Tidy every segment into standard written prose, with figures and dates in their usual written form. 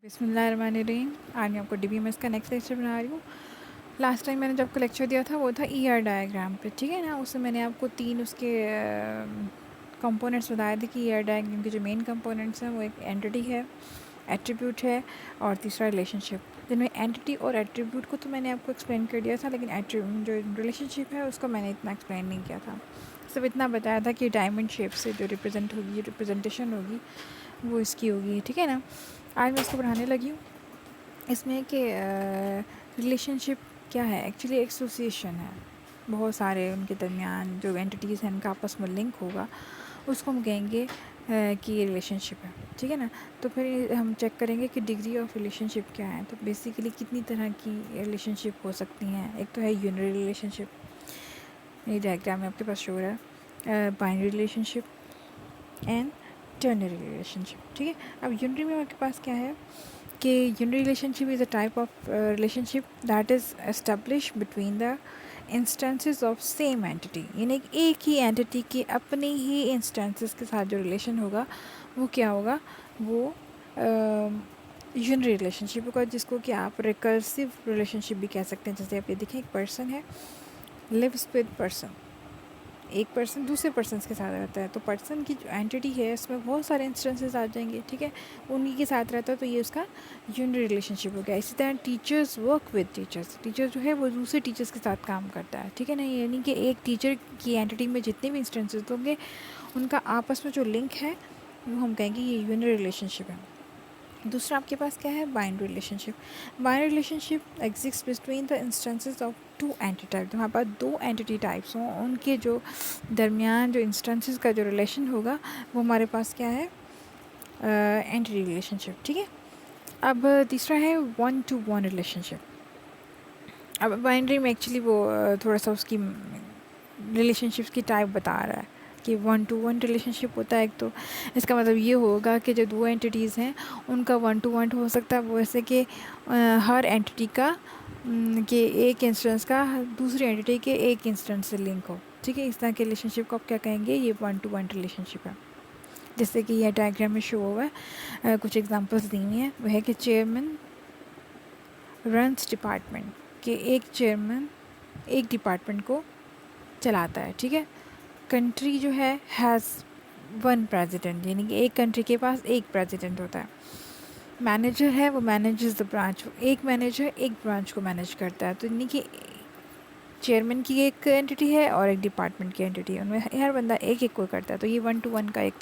बिस्मिल्लाहिर्रहमानिर्रहीम। आज मैं आपको DBMS का नेक्स्ट लेक्चर बना रही हूँ। लास्ट टाइम मैंने जो आपको लेक्चर दिया था वो था ER डायग्राम पे, ठीक है ना। उसमें मैंने आपको 3 उसके कंपोनेंट्स बताए थे कि ER डायग्राम के जो मेन कंपोनेंट्स हैं वो एक एंटिटी है, एट्रीब्यूट है और तीसरा रिलेशनशिप। जिनमें एंटिटी और एट्रीब्यूट को तो मैंने आपको एक्सप्लेन कर दिया था, लेकिन जो रिलेशनशिप है उसको मैंने इतना एक्सप्लेन नहीं किया था। सिर्फ इतना बताया था कि डायमंड शेप से जो रिप्रेजेंटेशन होगी वो इसकी होगी, ठीक है ना। आज मैं इसको पढ़ाने लगी हूँ। इसमें कि रिलेशनशिप क्या है, एक्चुअली एसोसिएशन है। बहुत सारे उनके दरमियान जो एंटिटीज़ हैं उनका आपस में लिंक होगा, उसको हम कहेंगे कि ये रिलेशनशिप है, ठीक है ना। तो फिर हम चेक करेंगे कि डिग्री ऑफ रिलेशनशिप क्या है। तो बेसिकली कितनी तरह की रिलेशनशिप हो सकती हैं। एक तो है यूनरी रिलेशनशिप, ये डायग्राम में आपके पास शो हो रहा है, binary relationship and ternary relationship, ठीक है। अब यूनरी में आपके पास क्या है कि unary relationship is a type of relationship that is establish between the instances of same entity, यानी एक ही एंटिटी के अपने ही इंस्टेंसेस के साथ जो रिलेशन होगा वो क्या होगा, वो यूनरी रिलेशनशिप होगा, जिसको कि आप रिकर्सिव रिलेशनशिप भी कह सकते हैं। जैसे आप ये देखें, एक पर्सन है, लिव्स विद पर्सन, एक पर्सन दूसरे पर्सन के साथ रहता है, तो पर्सन की जो एंटिटी है उसमें बहुत सारे इंस्टेंसेस आ जाएंगे, ठीक है। उन्हीं के साथ रहता है, तो ये उसका यूनरी रिलेशनशिप हो गया। इसी तरह teachers work with teachers, teacher जो है वो दूसरे टीचर्स के साथ काम करता है, ठीक है ना। यानी कि एक टीचर की एंटिटी में जितने भी इंस्टेंसेस होंगे उनका आपस में जो लिंक है वो हम कहेंगे ये यूनरी रिलेशनशिप है। दूसरा आपके पास क्या है, binary relationship. Binary relationship exist between the instances of to entity type. तो हमारे पास दो एंटिटी टाइप्स हों, उनके जो दरमियान जो इंस्टेंसेस का जो रिलेशन होगा वो हमारे पास क्या है, एंटिटी रिलेशनशिप, ठीक है। अब तीसरा है वन टू वन रिलेशनशिप। अब बाइनरी में एक्चुअली वो थोड़ा सा उसकी रिलेशनशिप्स की टाइप बता रहा है कि वन टू वन रिलेशनशिप होता है एक, तो इसका मतलब ये होगा कि जो दो एंटिटीज़ हैं उनका वन टू वन हो सकता है, वो ऐसे कि हर एंटिटी का कि एक इंस्टेंस का दूसरी एंटिटी के एक इंस्टेंस से लिंक हो, ठीक है। इस तरह के रिलेशनशिप को आप क्या कहेंगे, ये वन टू वन रिलेशनशिप है। जैसे कि यह डायग्राम में शो हुआ है, कुछ एग्जांपल्स दी हुई हैं। वह है कि चेयरमैन रन्स डिपार्टमेंट, कि एक चेयरमैन एक डिपार्टमेंट को चलाता है, ठीक है। कंट्री जो है हैज़ वन प्रेसिडेंट, यानी कि एक कंट्री के पास एक प्रेसिडेंट होता है। मैनेजर है, वो मैनेजेस द ब्रांच, एक मैनेजर एक ब्रांच को मैनेज करता है। तो यानी कि चेयरमैन की एक एंटिटी है और एक डिपार्टमेंट की एंटिटी है, उनमें हर बंदा एक एक को करता है। तो ये वन टू वन का एक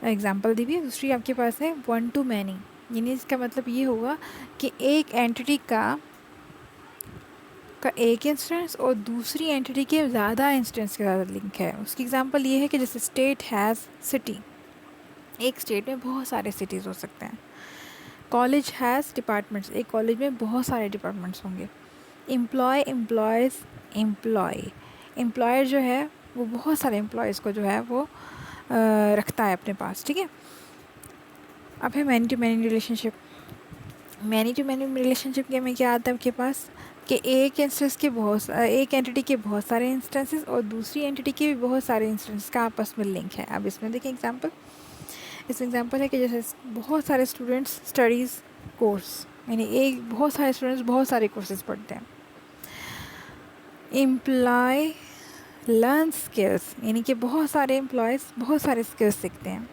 एग्जांपल दी हुई है। दूसरी आपके पास है वन टू मैनी, यानी इसका मतलब ये होगा कि एक एंटिटी का एक इंस्टेंस और दूसरी एंटिटी के ज़्यादा इंस्टेंस के साथ लिंक है। उसकी एग्जांपल ये है कि जैसे स्टेट हैज़ सिटी, एक स्टेट में बहुत सारे सिटीज़ हो सकते हैं। कॉलेज हैज़ डिपार्टमेंट्स, एक कॉलेज में बहुत सारे डिपार्टमेंट्स होंगे। एम्प्लॉय एम्प्लॉयज़ एम्प्लॉयर जो है वो बहुत सारे एम्प्लॉयज़ को जो है वो रखता है अपने पास, ठीक है। अब है many to many relationship. Many to many relationship के में क्या आता है आपके पास कि एक इंस्टेंस के एक एंटिटी के बहुत सारे इंस्टेंसेस और दूसरी एंटिटी के भी बहुत सारे इंस्टेंस का आपस में लिंक है। अब इसमें देखें एग्जांपल, इसमें एग्जांपल है कि जैसे बहुत सारे स्टूडेंट्स स्टडीज़ कोर्स, यानी एक बहुत सारे स्टूडेंट्स बहुत सारे कोर्सेज पढ़ते हैं। एम्प्लॉय लर्न स्किल्स, यानी कि बहुत सारे एम्प्लॉयज़ बहुत सारे स्किल्स सीखते हैं।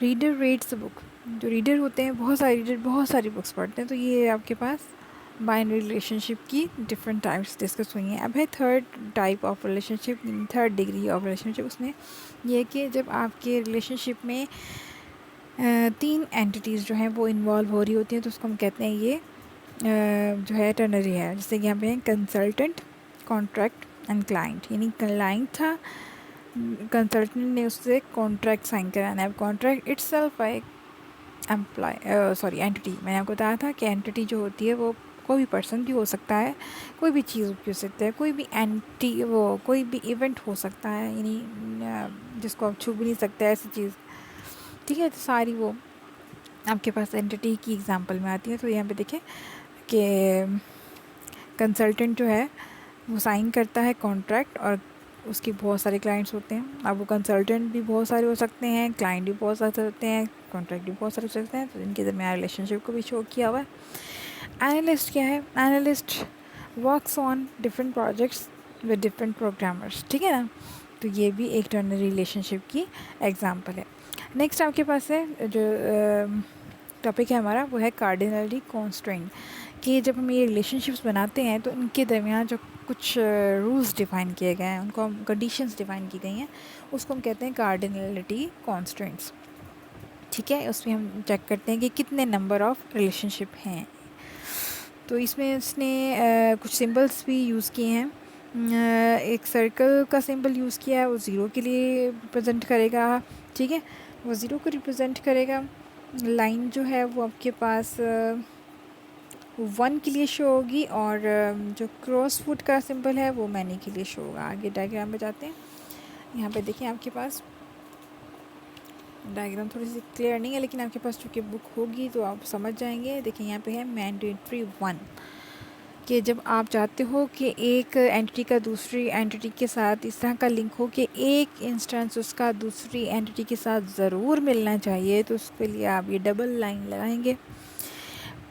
रीडर रीड्स बुक, जो रीडर होते हैं बहुत सारे रीडर बहुत सारी बुक्स पढ़ते हैं। तो ये आपके पास बाइनरी रिलेशनशिप की डिफरेंट टाइप्स डिस्कस हुई हैं। अब है third type of relationship, third degree of relationship. उसमें यह कि जब आपके रिलेशनशिप में तीन एंटिटीज़ जो हैं वो इन्वॉल्व हो रही होती हैं, तो उसको हम कहते हैं ये जो है टर्नरी है। जैसे कि यहाँ पे कंसल्टेंट, कॉन्ट्रैक्ट एंड क्लाइंट, यानी क्लाइंट था, कंसल्टेंट ने उससे कॉन्ट्रैक्ट साइन कराना है। कॉन्ट्रैक्ट इटसेल्फ एक एंटिटी। मैंने आपको बताया था कि एंटिटी जो होती है वो कोई भी पर्सन भी हो सकता है, कोई भी चीज़ भी हो सकता है, कोई भी इवेंट हो सकता है, यानी जिसको आप छू भी नहीं सकते ऐसी चीज़, ठीक है। तो सारी वो आपके पास एंटिटी की एग्जांपल में आती है। तो यहाँ पे देखें कि कंसल्टेंट जो है वो साइन करता है कॉन्ट्रैक्ट और उसके बहुत सारे क्लाइंट्स होते हैं। अब वो कंसल्टेंट भी बहुत सारे हो सकते हैं, क्लाइंट भी बहुत सारे होते हैं, कॉन्ट्रैक्ट भी बहुत सारे हो सकते हैं, तो इनके दरमियान रिलेशनशिप को भी शो किया हुआ है. एनालिस्ट क्या है? Analyst works on different projects with different programmers. ठीक है ना, तो ये भी एक टर्नरी रिलेशनशिप की एग्जांपल है. नेक्स्ट आपके पास है जो टॉपिक है हमारा, वो है कार्डिनली कॉन्स्ट्रेंट. कि जब हम ये रिलेशनशिप्स बनाते हैं तो इनके दरमियान जो कुछ रूल्स डिफ़ाइन किए गए हैं, उनको हम कंडीशंस डिफ़ाइन की गई हैं, उसको हम कहते हैं कार्डिनलिटी कॉन्स्ट्रेंट्स. ठीक है, उसमें हम चेक करते हैं कि कितने नंबर ऑफ़ रिलेशनशिप हैं. तो इसमें उसने कुछ सिंबल्स भी यूज़ किए हैं. एक सर्कल का सिंबल यूज़ किया है, वो ज़ीरो के लिए रिप्रेजेंट करेगा. ठीक है, वो ज़ीरो को रिप्रेजेंट करेगा. लाइन जो है वो आपके पास 1 के लिए शो होगी, और जो क्रॉस फुट का सिंबल है वो मैनी के लिए शो होगा. आगे डायग्राम में जाते हैं. यहाँ पे देखिए आपके पास डायग्राम थोड़ी सी क्लियर नहीं है, लेकिन आपके पास चूँकि बुक होगी तो आप समझ जाएंगे. देखिए यहाँ पे है मैंडेटरी 1, कि जब आप चाहते हो कि एक एंटिटी का दूसरी एंटिटी के साथ इस तरह का लिंक हो कि एक इंस्टेंस उसका दूसरी एंटिटी के साथ ज़रूर मिलना चाहिए, तो उसके लिए आप ये डबल लाइन लगाएंगे.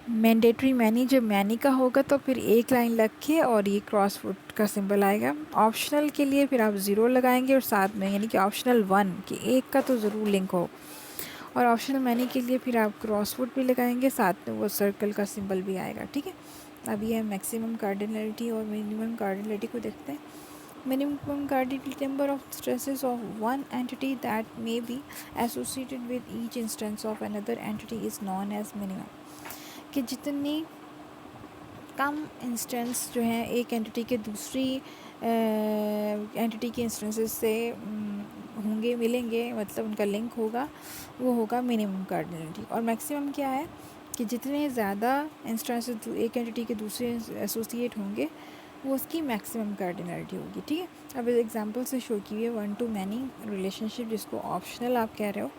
मैंडेटरी मैनी जब मैनी का होगा तो फिर एक लाइन लग के और ये क्रॉस फुट का सिंबल आएगा. ऑप्शनल के लिए फिर आप ज़ीरो लगाएंगे और साथ में, यानी कि ऑप्शनल 1 कि एक का तो ज़रूर लिंक हो. और ऑप्शनल मैनी के लिए फिर आप क्रॉस फुट भी लगाएंगे, साथ में वो सर्कल का सिंबल भी आएगा. ठीक है, अब ये मैक्सिमम कार्डिनलिटी और मिनिमम कार्डिनलिटी को देखते हैं. Minimum cardinality number of instances of one entity that may be associated with each instance of another entity is known as minimum. कि जितनी कम इंस्टेंस जो हैं एक एंटिटी के दूसरी एंटिटी के इंस्टेंसेस से होंगे, मिलेंगे, मतलब उनका लिंक होगा, वो होगा मिनिमम कार्डिनलिटी. और मैक्सिमम क्या है कि जितने ज़्यादा इंस्टेंसेस एक एंटिटी के दूसरे एसोसिएट होंगे वो उसकी मैक्सिमम कार्डिनलिटी होगी. ठीक है, अब एग्जांपल से शो की है 1 to many रिलेशनशिप, जिसको ऑप्शनल आप कह रहे हो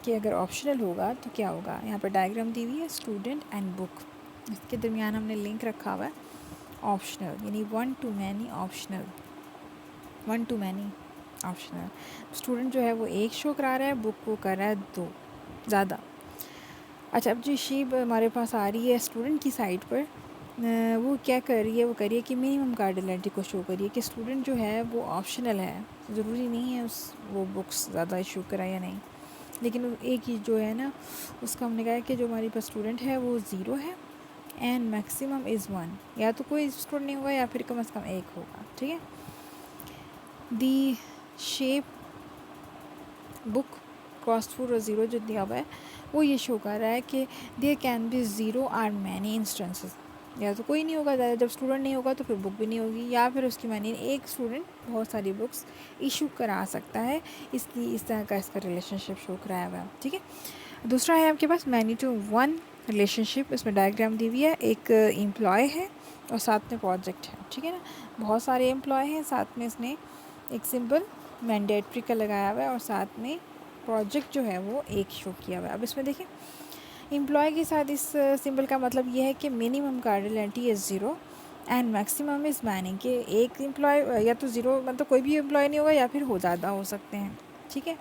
कि अगर ऑप्शनल होगा तो क्या होगा. यहाँ पर डायग्राम दी हुई है स्टूडेंट एंड बुक, इसके दरमियान हमने लिंक रखा हुआ है ऑप्शनल, यानी 1 to many optional. 1 to many optional. Student जो है वो एक शो करा रहा है, बुक को कर रहा है 2 ज़्यादा. अच्छा, अब जो शीप हमारे पास आ रही है स्टूडेंट की साइड पर, वो क्या कर रही है, वो कर रही है कि मिनिमम कार्डिनलिटी को शो करिए कि स्टूडेंट जो है वो ऑप्शनल है. ज़रूरी नहीं है वो बुक्स ज़्यादा इशू कराए या नहीं, लेकिन एक ही जो है ना, उसका हमने कहा है कि जो हमारे पास स्टूडेंट है वो 0 है एंड मैक्सिमम इज़ 1. या तो कोई स्टूडेंट नहीं होगा या फिर कम से कम एक होगा. ठीक है, दी शेप बुक क्रॉस फुट और 0 जो दिया हुआ है वो ये शो कर रहा है कि there can be 0 or many instances. या तो कोई नहीं होगा, जब स्टूडेंट नहीं होगा तो फिर बुक भी नहीं होगी, या फिर उसकी मानी एक स्टूडेंट बहुत सारी बुक्स इशू करा सकता है, इसलिए इस तरह का इसका रिलेशनशिप शो कराया हुआ है. ठीक है, दूसरा है आपके पास मैनी टू 1 रिलेशनशिप. इसमें डायग्राम दी हुई है, एक एम्प्लॉय है और साथ में प्रोजेक्ट है. ठीक है ना, बहुत सारे एम्प्लॉय हैं, साथ में इसने एक सिंबल मैंडेटरी का लगाया हुआ है और साथ में प्रोजेक्ट जो है वो एक शो किया हुआ है. अब इसमें देखिए एम्प्लॉय के साथ इस सिंबल का मतलब ये है कि minimum cardinality is 0 and maximum is many, कि एक एम्प्लॉय या तो 0, मतलब कोई भी एम्प्लॉय नहीं होगा, या फिर हो ज़्यादा हो सकते हैं. ठीक है,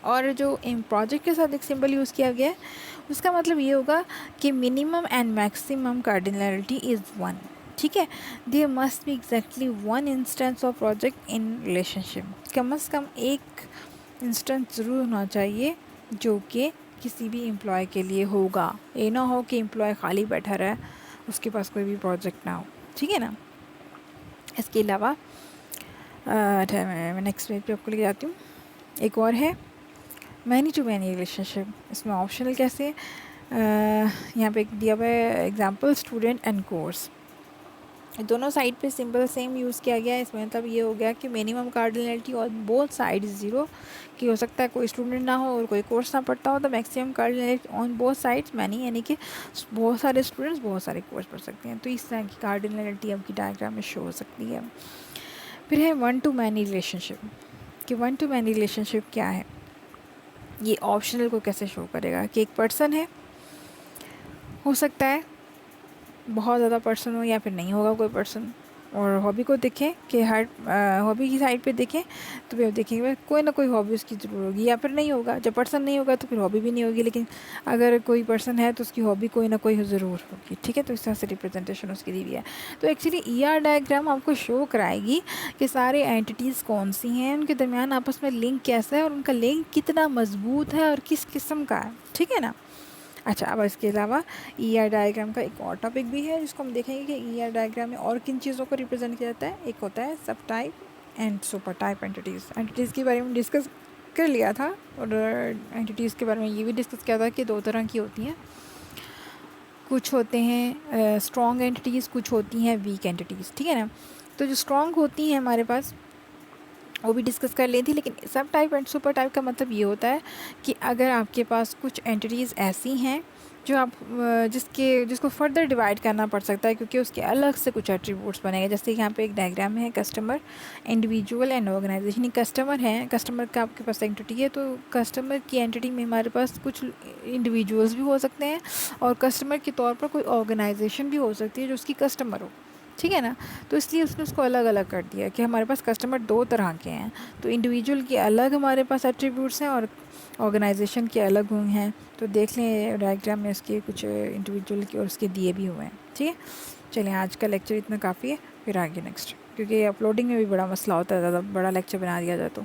और जो प्रोजेक्ट के साथ एक सिंबल यूज़ किया गया है उसका मतलब ये होगा कि minimum and maximum cardinality is 1. ठीक है, there must be exactly 1 instance of project in relationship. कम से कम एक इंस्टेंस ज़रूर होना चाहिए जो कि किसी भी एम्प्लॉय के लिए होगा. ये ना हो कि एम्प्लॉय खाली बैठा रहे, उसके पास कोई भी प्रोजेक्ट ना हो. ठीक है ना, इसके अलावा मैं नेक्स्ट पेज पे आपको लेके जाती हूँ. एक और है मैनी टू मैनी रिलेशनशिप. इसमें ऑप्शनल कैसे, यहाँ पे दिया हुआ है एग्जांपल स्टूडेंट एंड कोर्स. दोनों साइड पे सिंबल सेम यूज़ किया गया है. इसमें मतलब ये हो गया कि मिनिमम कार्डिनलिटी और बोथ साइड 0 की हो सकता है कोई स्टूडेंट ना हो और कोई कोर्स ना पढ़ता हो, तो maximum cardinality on both sides many, यानी कि बहुत सारे स्टूडेंट्स बहुत सारे कोर्स पढ़ सकते हैं. तो इस तरह की कार्डिनलिटी आपकी डायग्राम में शो हो सकती है. फिर है 1 to many रिलेशनशिप. कि 1 to many रिलेशनशिप क्या है, ये ऑप्शनल को कैसे शो करेगा कि एक पर्सन है, हो सकता है बहुत ज़्यादा पर्सन हो या फिर नहीं होगा कोई पर्सन. اور ہابی کو دیکھیں کہ ہر ہابی کی سائڈ پہ دیکھیں تو پھر دیکھیں گے کوئی نہ کوئی ہابی اس کی ضرور ہوگی، یا پھر نہیں ہوگا، جب پرسن نہیں ہوگا تو پھر ہابی بھی نہیں ہوگی، لیکن اگر کوئی پرسن ہے تو اس کی ہابی کوئی نہ کوئی ضرور ہوگی، ٹھیک ہے؟ تو اس طرح سے ریپرزنٹیشن اس کی دی ہوئی ہے۔ تو ایکچولی ای آر ڈائیگرام آپ کو شو کرائے گی کہ سارے اینٹیز کون سی ہیں، ان کے درمیان آپس میں لنک کیسا ہے، اور ان کا لنک کتنا مضبوط ہے اور کس قسم کا ہے، ٹھیک ہے نا؟ اچھا، اب اس کے علاوہ ای آر ڈائیگرام کا ایک اور ٹاپک بھی ہے جس کو ہم دیکھیں گے کہ ای آر ڈائیگرام میں اور کن چیزوں کو ریپرزینٹ کیا جاتا ہے۔ ایک ہوتا ہے sub type and super type اینٹیز۔ اینٹیز کے بارے میں ڈسکس کر لیا تھا، اور اینٹیز کے بارے میں یہ بھی ڈسکس کیا تھا کہ دو طرح کی ہوتی ہیں، کچھ ہوتے ہیں اسٹرانگ اینٹیز، کچھ ہوتی ہیں ویک اینٹیز، ٹھیک ہے نا؟ تو جو اسٹرانگ ہوتی ہیں ہمارے پاس وہ بھی ڈسکس کر لی تھی، لیکن sub type and super type کا مطلب یہ ہوتا ہے کہ اگر آپ کے پاس کچھ اینٹیز ایسی ہیں جو آپ جس کو فردر ڈیوائڈ کرنا پڑ سکتا ہے، کیونکہ اس کے الگ سے کچھ ایٹریبیوٹس بنے گے، جیسے یہاں پہ ایک ڈائیگرام ہے customer, individual and organization. Customer ہے، کسٹمر کا آپ کے پاس اینٹی ہے، تو کسٹمر کی اینٹی میں ہمارے پاس کچھ انڈیویجولس بھی ہو سکتے ہیں، اور کسٹمر کے طور پر کوئی آرگنائزیشن بھی ہو سکتی ہے جو اس کی کسٹمر ہو، ٹھیک ہے نا؟ تو اس لیے اس نے اس کو الگ الگ کر دیا کہ ہمارے پاس کسٹمر دو طرح کے ہیں، تو انڈیویجول کے الگ ہمارے پاس ایٹریبیوٹس ہیں اور آرگنائزیشن کے الگ ہوئے ہیں۔ تو دیکھ لیں ڈائیگرام میں اس کے کچھ انڈیویجول کے اور اس کے دیے بھی ہوئے ہیں، ٹھیک ہے؟ چلیں آج کا لیکچر اتنا کافی ہے، پھر آگے نیکسٹ، کیونکہ اپلوڈنگ میں بھی بڑا مسئلہ ہوتا ہے، زیادہ بڑا لیکچر بنا دیا جائے تو